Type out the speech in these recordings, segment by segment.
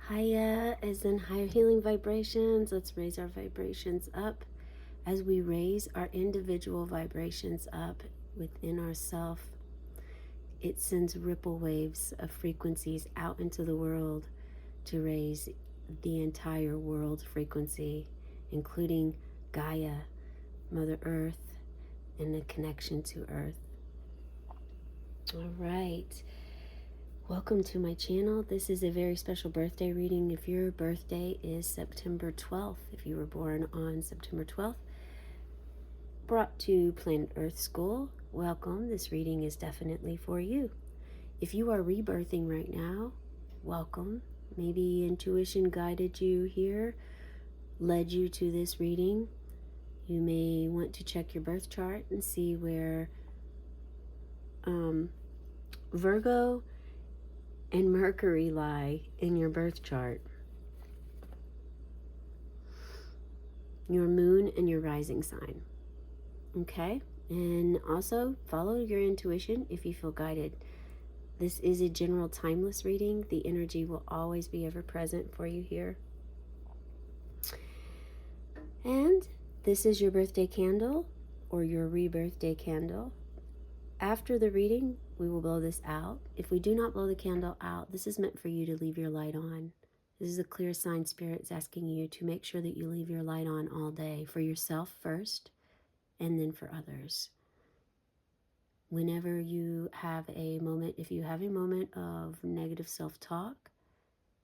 Higher as in higher healing vibrations. Let's raise our vibrations up. As we raise our individual vibrations up within ourself, it sends ripple waves of frequencies out into the world to raise the entire world frequency, including Gaia, Mother Earth, and the connection to Earth. All right. Welcome to my channel. This is a very special birthday reading. If your birthday is September 12th, if you were born on September 12th, brought to Planet Earth School, welcome. This reading is definitely for you. If you are rebirthing right now, welcome. Maybe intuition guided you here, led you to this reading. You may want to check your birth chart and see where Virgo and Mercury lie in your birth chart. Your moon and your rising sign. Okay? And also follow your intuition if you feel guided. This is a general timeless reading. The energy will always be ever present for you here. And this is your birthday candle or your rebirthday candle. After the reading, we will blow this out. If we do not blow the candle out, this is meant for you to leave your light on. This is a clear sign Spirit is asking you to make sure that you leave your light on all day for yourself first and then for others. Whenever you have a moment, if you have a moment of negative self-talk,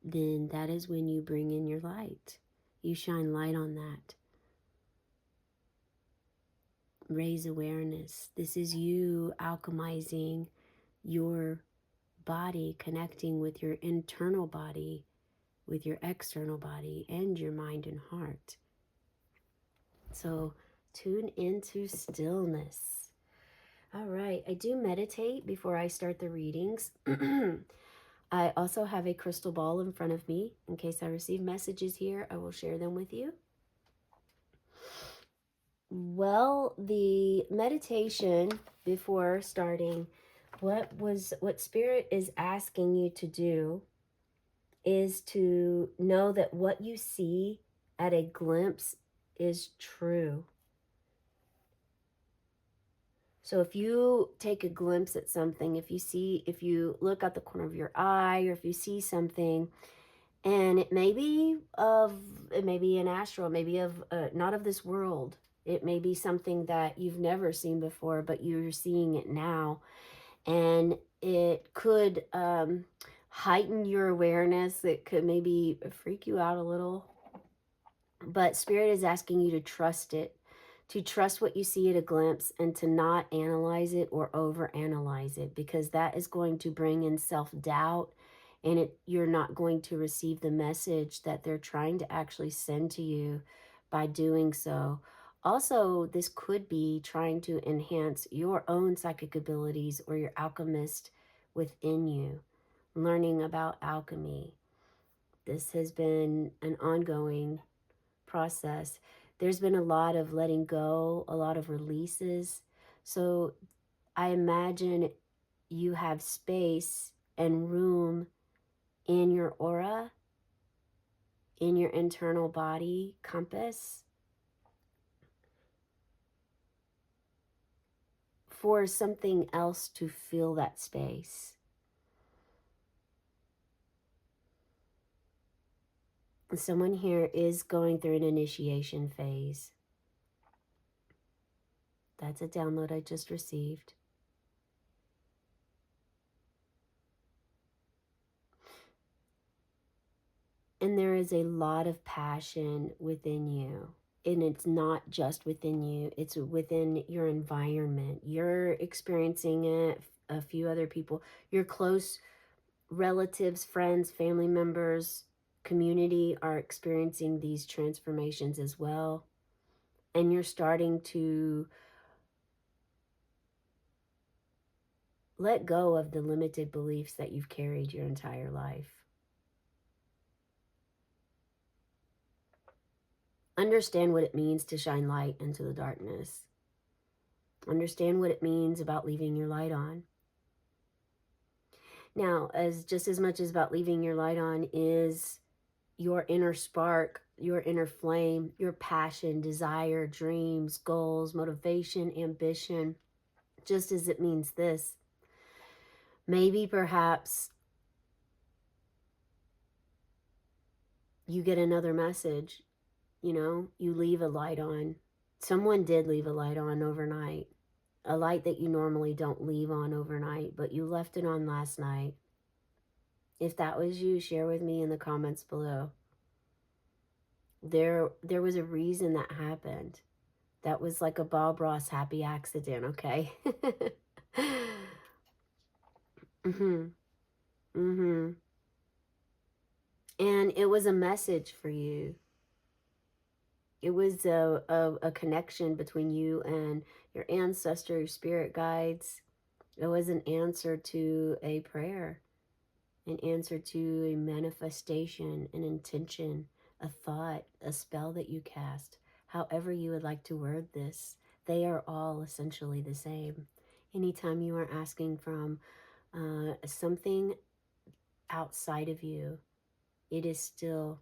then that is when you bring in your light. You shine light on that. Raise awareness. This is you alchemizing your body, connecting with your internal body, with your external body, and your mind and heart. So tune into stillness. All right, I do meditate before I start the readings. I also have a crystal ball in front of me. In case I receive messages here, I will share them with you. Well, the meditation before starting, what Spirit is asking you to do is to know that what you see at a glimpse is true. So if you take a glimpse at something, if you look out the corner of your eye, or if you see something, and it may be an astral, maybe of not of this world. It may be something that you've never seen before, but you're seeing it now, and it could heighten your awareness. It could maybe freak you out a little, but Spirit is asking you to trust it, to trust what you see at a glimpse, and to not analyze it or overanalyze it, because that is going to bring in self-doubt, and you're not going to receive the message that they're trying to actually send to you by doing so. Also, this could be trying to enhance your own psychic abilities or your alchemist within you, learning about alchemy. This has been an ongoing process. There's been a lot of letting go, a lot of releases. So I imagine you have space and room in your aura, in your internal body compass, for something else to fill that space. Someone here is going through an initiation phase. That's a download I just received. And there is a lot of passion within you. And it's not just within you, it's within your environment. You're experiencing it, a few other people, your close relatives, friends, family members, community are experiencing these transformations as well. And you're starting to let go of the limited beliefs that you've carried your entire life. Understand what it means to shine light into the darkness. Understand what it means about leaving your light on. Now, just as much as about leaving your light on is your inner spark, your inner flame, your passion, desire, dreams, goals, motivation, ambition, just as it means this. Maybe perhaps you get another message, you leave a light on. Someone did leave a light on overnight, a light that you normally don't leave on overnight, but you left it on last night. If that was you, share with me in the comments below. There was a reason that happened. That was like a Bob Ross happy accident, okay? Mhm. Mhm. And it was a message for you. It was a connection between you and your ancestor, your spirit guides. It was an answer to a prayer, an answer to a manifestation, an intention, a thought, a spell that you cast. However you would like to word this, they are all essentially the same. Anytime you are asking from something outside of you, it is still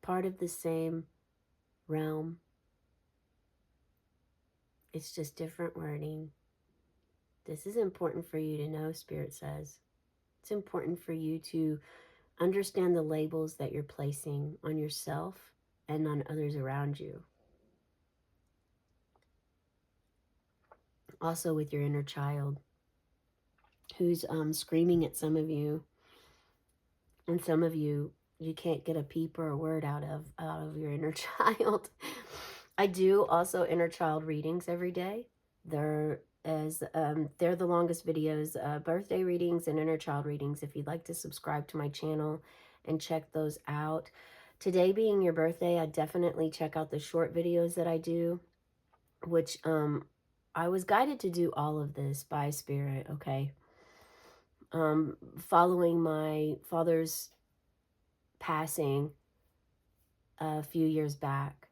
part of the same realm. It's just different wording. This is important for you to know, Spirit says. It's important for you to understand the labels that you're placing on yourself and on others around you. Also with your inner child who's screaming at some of you, and some of you can't get a peep or a word out of your inner child. I do also inner child readings every day. They're the longest videos, birthday readings and inner child readings. If you'd like to subscribe to my channel and check those out. Today being your birthday, I definitely check out the short videos that I do, which I was guided to do all of this by Spirit, okay? Following my father's passing a few years back.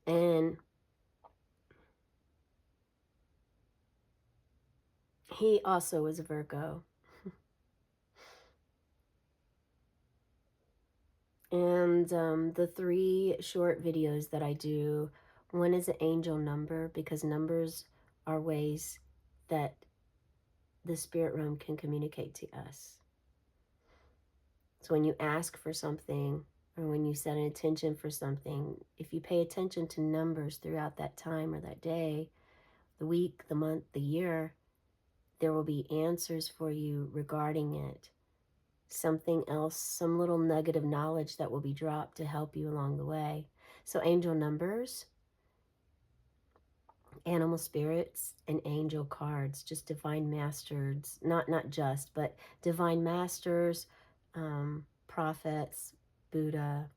And he also was a Virgo. And the 3 short videos that I do, one is an angel number, because numbers are ways that the spirit realm can communicate to us. So when you ask for something, or when you set an intention for something, if you pay attention to numbers throughout that time or that day, the week, the month, the year, there will be answers for you regarding it. Something else, some little nugget of knowledge that will be dropped to help you along the way. So angel numbers, animal spirits, and angel cards, just divine masters, not just, but divine masters, prophets, Buddha,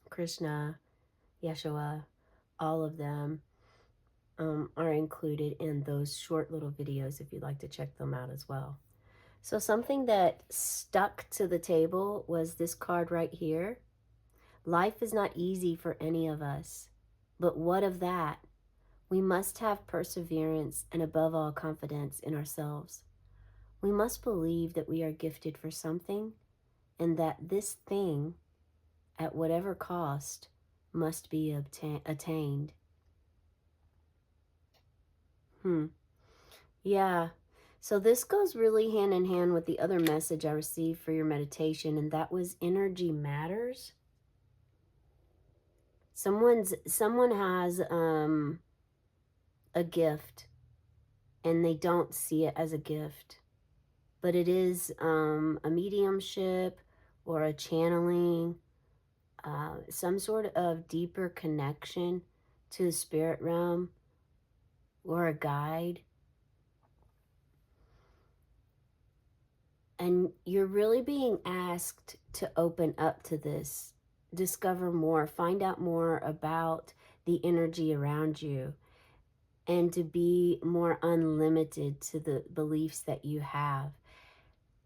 Krishna, Yeshua, all of them are included in those short little videos if you'd like to check them out as well. So something that stuck to the table was this card right here. Life is not easy for any of us, but what of that? We must have perseverance and above all confidence in ourselves. We must believe that we are gifted for something and that this thing, at whatever cost, must be attained. Yeah. So this goes really hand in hand with the other message I received for your meditation, and that was energy matters. Someone has a gift and they don't see it as a gift, but it is a mediumship or a channeling, some sort of deeper connection to the spirit realm or a guide. And you're really being asked to open up to this, discover more, find out more about the energy around you, and to be more unlimited to the beliefs that you have.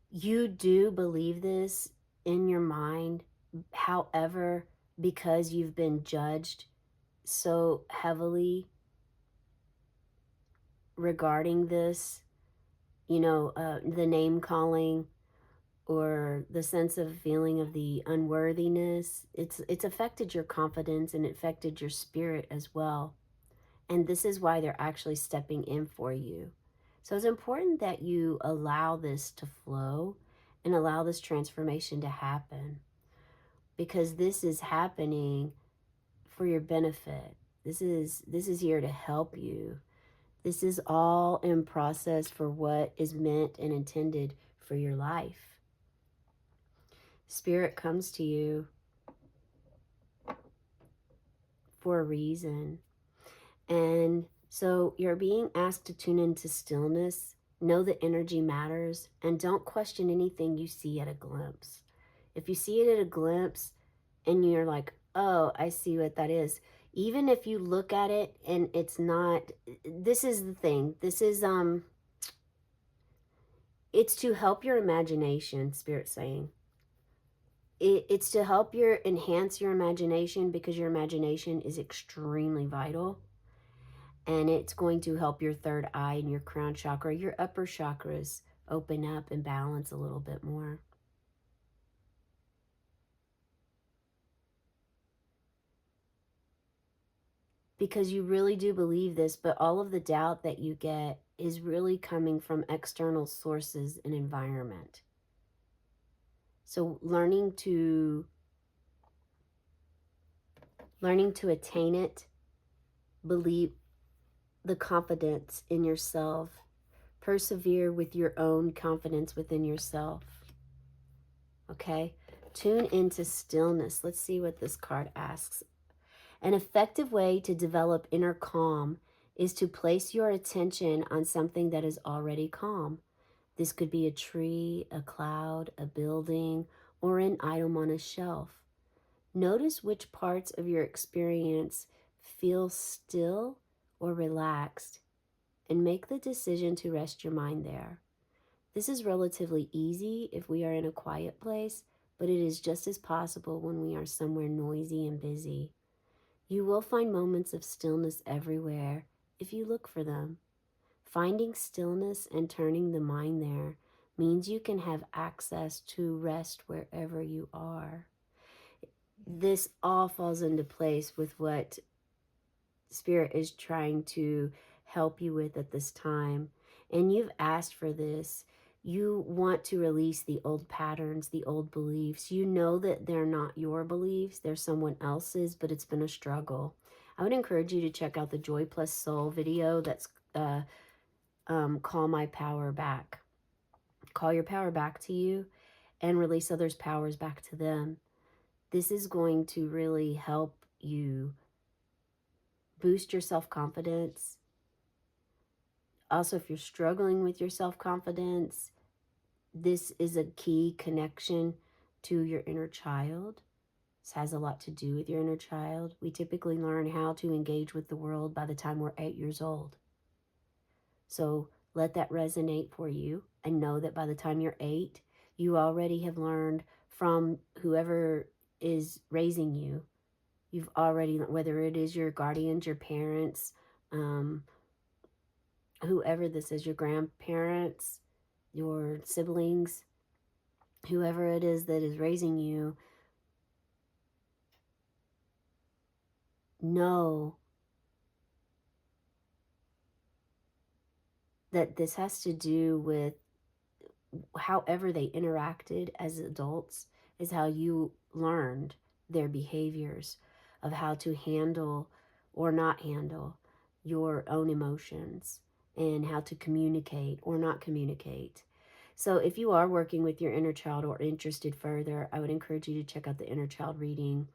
You do believe this in your mind. However, because you've been judged so heavily regarding this, the name calling, or the sense of feeling of the unworthiness. It's affected your confidence, and it affected your spirit as well. And this is why they're actually stepping in for you. So it's important that you allow this to flow and allow this transformation to happen, because this is happening for your benefit. This is here to help you. This is all in process for what is meant and intended for your life. Spirit comes to you for a reason. And so you're being asked to tune into stillness, know that energy matters, and don't question anything you see at a glimpse. If you see it at a glimpse and you're like, oh, I see what that is. Even if you look at it and it's not, this is the thing. It's to help your imagination, Spirit saying. It's to help enhance your imagination, because your imagination is extremely vital, and it's going to help your third eye and your crown chakra, your upper chakras, open up and balance a little bit more. Because you really do believe this, but all of the doubt that you get is really coming from external sources and environment. So learning to attain it, believe the confidence in yourself, persevere with your own confidence within yourself. Okay? Tune into stillness. Let's see what this card asks. An effective way to develop inner calm is to place your attention on something that is already calm. This could be a tree, a cloud, a building, or an item on a shelf. Notice which parts of your experience feel still or relaxed, and make the decision to rest your mind there. This is relatively easy if we are in a quiet place, but it is just as possible when we are somewhere noisy and busy. You will find moments of stillness everywhere if you look for them. Finding stillness and turning the mind there means you can have access to rest wherever you are. This all falls into place with what Spirit is trying to help you with at this time. And you've asked for this. You want to release the old patterns, the old beliefs. You know that they're not your beliefs, they're someone else's, but it's been a struggle. I would encourage you to check out the Joy Plus Soul video that's Call My Power Back. Call your power back to you and release others' powers back to them. This is going to really help you boost your self-confidence. Also, if you're struggling with your self-confidence, this is a key connection to your inner child. This has a lot to do with your inner child. We typically learn how to engage with the world by the time we're 8 years old. So let that resonate for you, and know that by the time you're 8, you already have learned from whoever is raising you. You've already, whether it is your guardians, your parents, whoever this is, your grandparents, your siblings, whoever it is that is raising you, know that this has to do with however they interacted as adults, is how you learned their behaviors of how to handle or not handle your own emotions, and how to communicate or not communicate. So if you are working with your inner child or interested further, I would encourage you to check out the inner child reading.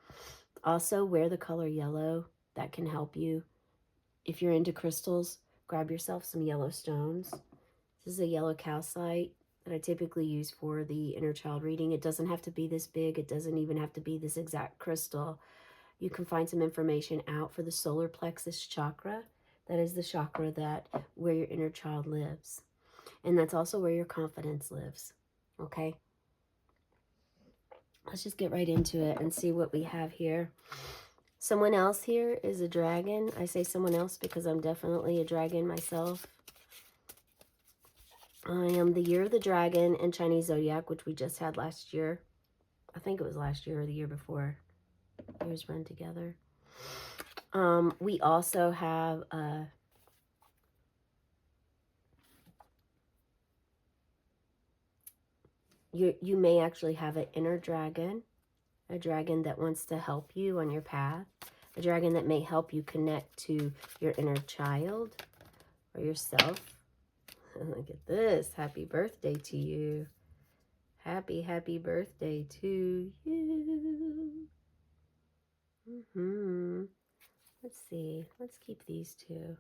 Also, wear the color yellow. That can help you. If you're into crystals, grab yourself some yellow stones. This is a yellow calcite that I typically use for the inner child reading. It doesn't have to be this big. It doesn't even have to be this exact crystal. You can find some information out for the solar plexus chakra. That is the chakra where your inner child lives. And that's also where your confidence lives. Okay? Let's just get right into it and see what we have here. Someone else here is a dragon. I say someone else because I'm definitely a dragon myself. I am the year of the dragon and Chinese zodiac, which we just had last year. I think it was last year or the year before. Years run together. We also have you may actually have an inner dragon, a dragon that wants to help you on your path, a dragon that may help you connect to your inner child or yourself. Look at this. Happy birthday to you. Happy birthday to you. Let's see. Let's keep these two.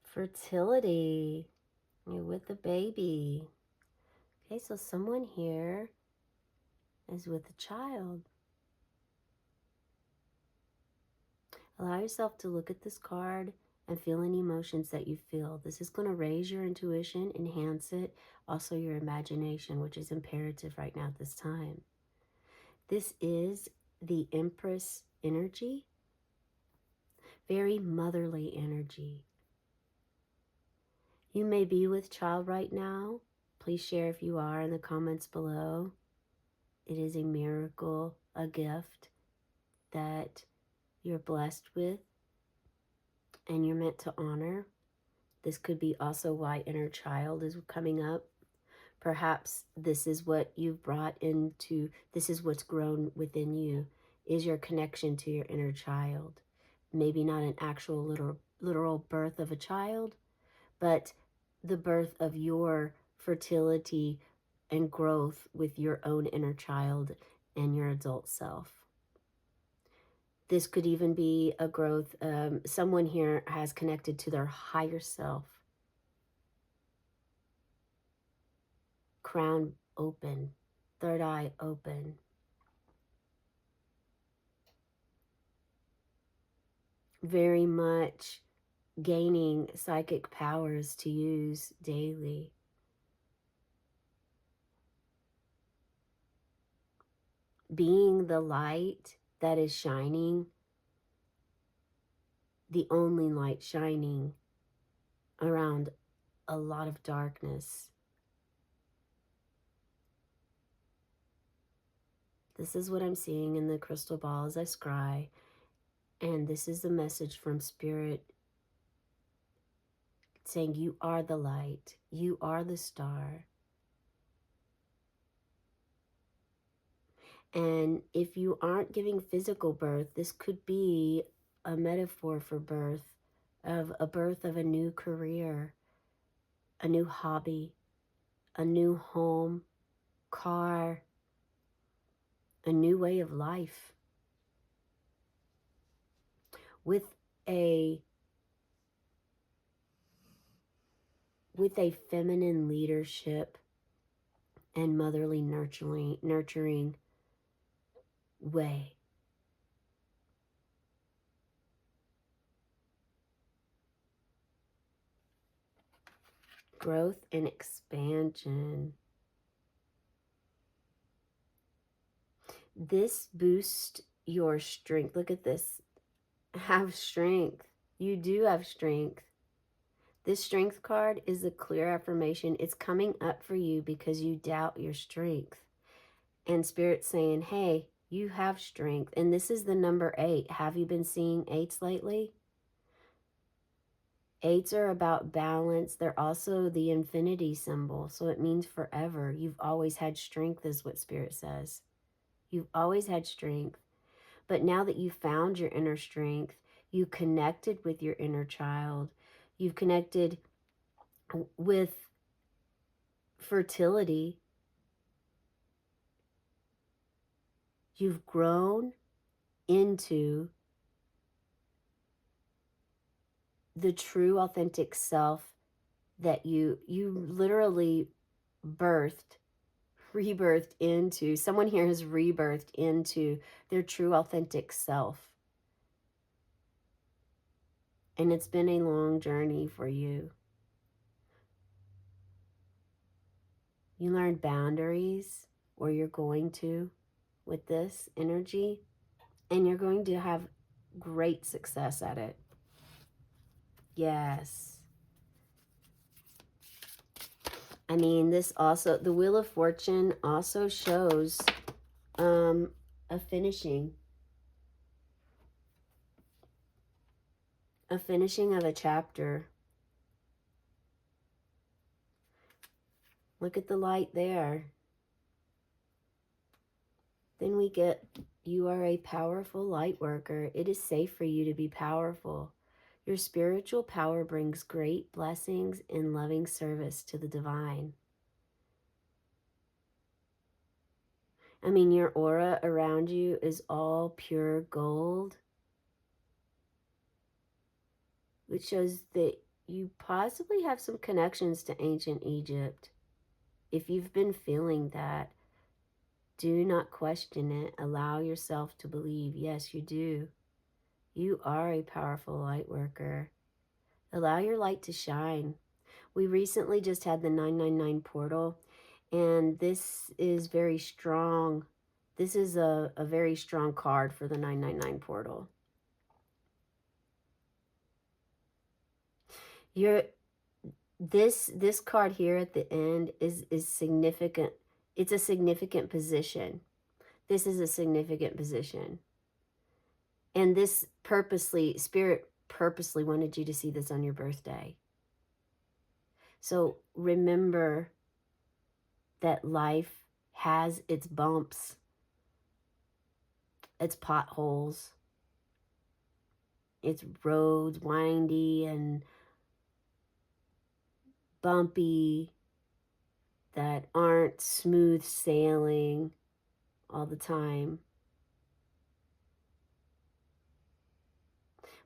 Fertility. You're with the baby. Okay, so someone here is with a child. Allow yourself to look at this card and feel any emotions that you feel. This is going to raise your intuition, enhance it, also your imagination, which is imperative right now at this time. This is the Empress energy, very motherly energy. You may be with child right now. Please share if you are in the comments below. It is a miracle, a gift that you're blessed with and you're meant to honor. This could be also why inner child is coming up. Perhaps this is what you've brought into, this is what's grown within you, is your connection to your inner child. Maybe not an actual literal birth of a child, but the birth of your fertility and growth with your own inner child and your adult self. This could even be a growth, someone here has connected to their higher self. Crown open, third eye open. Very much gaining psychic powers to use daily. Being the light that is shining, the only light shining around a lot of darkness. This is what I'm seeing in the crystal ball as I scry, and this is a message from Spirit saying you are the light, you are the star. And if you aren't giving physical birth, this could be a metaphor for birth, of a birth of a new career, a new hobby, a new home, car, a new way of life. With a feminine leadership and motherly nurturing way. Growth and expansion. This boosts your strength. Look at this. Have strength. You do have strength. This strength card is a clear affirmation. It's coming up for you because you doubt your strength. And Spirit's saying, hey, you have strength. And this is the number 8. Have you been seeing 8s lately? 8s are about balance. They're also the infinity symbol. So it means forever. You've always had strength is what Spirit says. You've always had strength. But now that you've found your inner strength, you connected with your inner child. You've connected with fertility. You've grown into the true authentic self that you literally rebirthed into. Someone here has rebirthed into their true authentic self. And it's been a long journey for you. You learned boundaries, or you're going to, with this energy, and you're going to have great success at it. Yes. I mean, this also, the Wheel of Fortune also shows um, a finishing, of a chapter. Look at the light there. Then we get, you are a powerful light worker. It is safe for you to be powerful. Your spiritual power brings great blessings and loving service to the divine. I mean, your aura around you is all pure gold, which shows that you possibly have some connections to ancient Egypt. If you've been feeling that, do not question it. Allow yourself to believe, yes, you do. You are a powerful light worker. Allow your light to shine. We recently just had the 999 portal, and this is very strong. This is a very strong card for the 999 portal. You're this card here at the end is significant. It's a significant position. This is a significant position. And this purposely, Spirit purposely wanted you to see this on your birthday. So remember that life has its bumps, its potholes, its roads windy and bumpy that aren't smooth sailing all the time.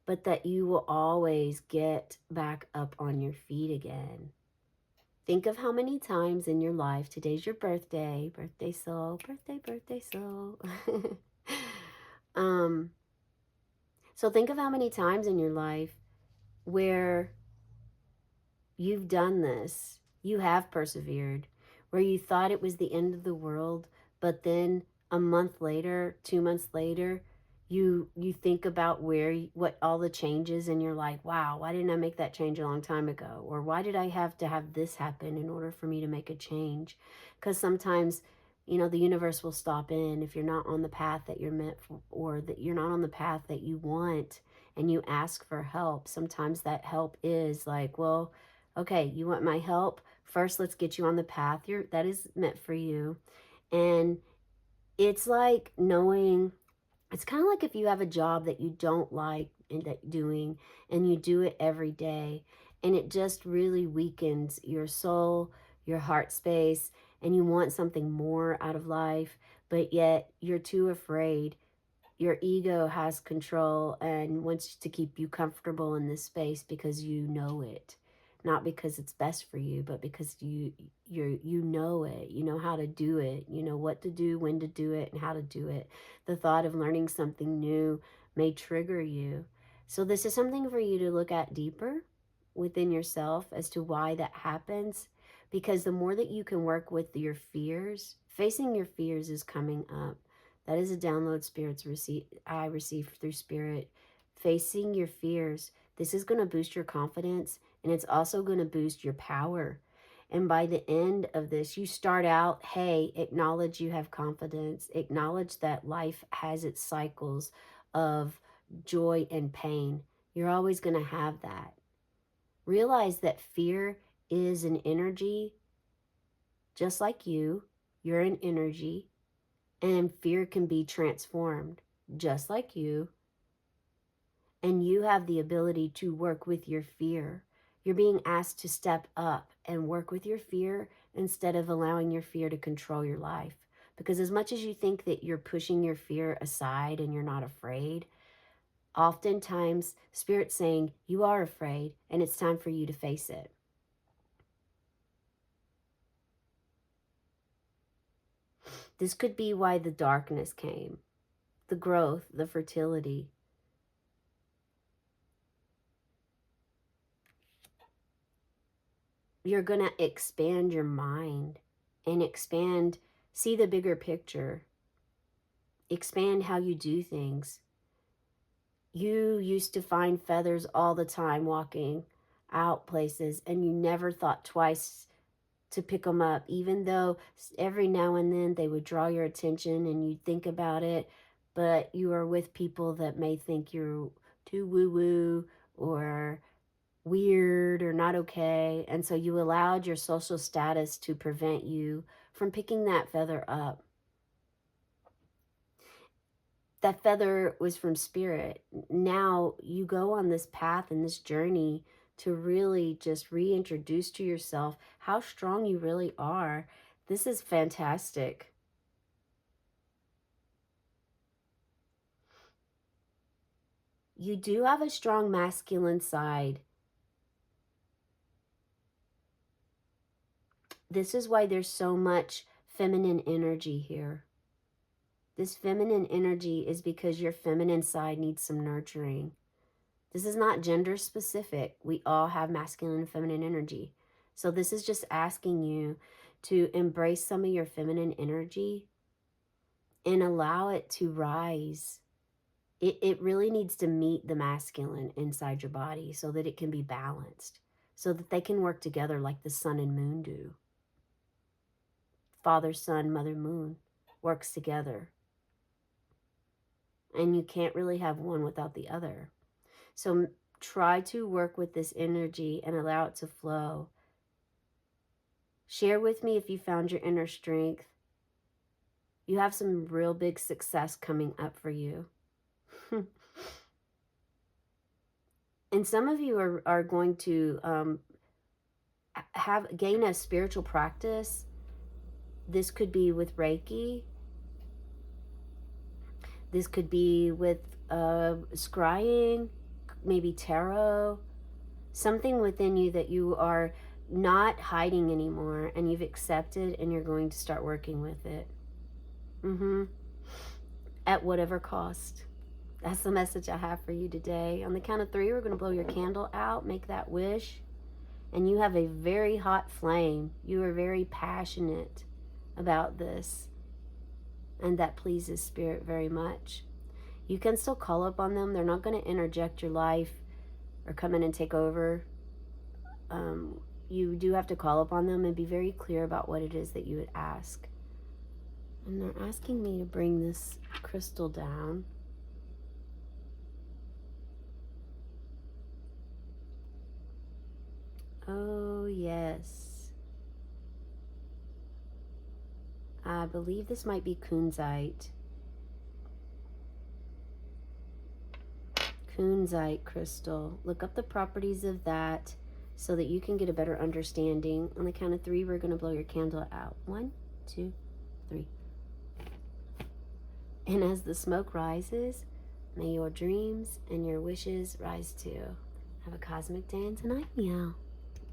But that you will always get back up on your feet again. Think of how many times in your life, today's your birthday, birthday soul, birthday soul. um, so think of how many times in your life where you've done this, you have persevered, where you thought it was the end of the world, but then a month later, 2 months later, you think about what all the changes, and you're like, wow, why didn't I make that change a long time ago? Or why did I have to have this happen in order for me to make a change? Because sometimes, the universe will stop in if you're not on the path that you're meant for, or that you're not on the path that you want, and you ask for help. Sometimes that help is like, well, okay, you want my help? First, let's get you on the path that is meant for you. And it's like knowing, it's kind of like if you have a job that you don't like doing, and you do it every day, and it just really weakens your soul, your heart space, and you want something more out of life, but yet you're too afraid. Your ego has control and wants to keep you comfortable in this space because you know it, not because it's best for you, but because you know it. You know how to do it. You know what to do, when to do it, and how to do it. The thought of learning something new may trigger you. So this is something for you to look at deeper within yourself as to why that happens, because the more that you can work with your fears, facing your fears is coming up. That is a download I received through Spirit. Facing your fears. This is going to boost your confidence, and it's also going to boost your power. And by the end of this, you start out, hey, acknowledge you have confidence. Acknowledge that life has its cycles of joy and pain. You're always going to have that. Realize that fear is an energy, just like you. You're an energy. And fear can be transformed just like you. And you have the ability to work with your fear. You're being asked to step up and work with your fear instead of allowing your fear to control your life. Because as much as you think that you're pushing your fear aside and you're not afraid, oftentimes Spirit's saying you are afraid and it's time for you to face it. This could be why the darkness came, the growth, the fertility. You're going to expand your mind and see the bigger picture, expand how you do things. You used to find feathers all the time walking out places, and you never thought twice to pick them up, even though every now and then they would draw your attention and you'd think about it, but you are with people that may think you're too woo woo or weird or not okay. And so you allowed your social status to prevent you from picking that feather up. That feather was from spirit. Now you go on this path and this journey to really just reintroduce to yourself how strong you really are. This is fantastic. You do have a strong masculine side. This is why there's so much feminine energy here. This feminine energy is because your feminine side needs some nurturing. This is not gender specific. We all have masculine and feminine energy. So this is just asking you to embrace some of your feminine energy and allow it to rise. It really needs to meet the masculine inside your body so that it can be balanced, so that they can work together like the sun and moon do. Father, sun, mother, moon works together. And you can't really have one without the other. So try to work with this energy and allow it to flow. Share with me if you found your inner strength. You have some real big success coming up for you. And some of you are going to gain a spiritual practice. This could be with Reiki. This could be with scrying, maybe tarot. Something within you that you are not hiding anymore and you've accepted and you're going to start working with it. At whatever cost. That's the message I have for you today. On the count of 3, we're going to blow your candle out, make that wish. And you have a very hot flame. You are very passionate about this. And that pleases Spirit very much. You can still call up on them. They're not going to interject your life or come in and take over. You do have to call up on them and be very clear about what it is that you would ask. And they're asking me to bring this crystal down. Oh, yes. I believe this might be kunzite. Kunzite crystal. Look up the properties of that so that you can get a better understanding. On the count of 3, we're going to blow your candle out. 1, 2, 3. And as the smoke rises, may your dreams and your wishes rise too. Have a cosmic day and tonight, meow.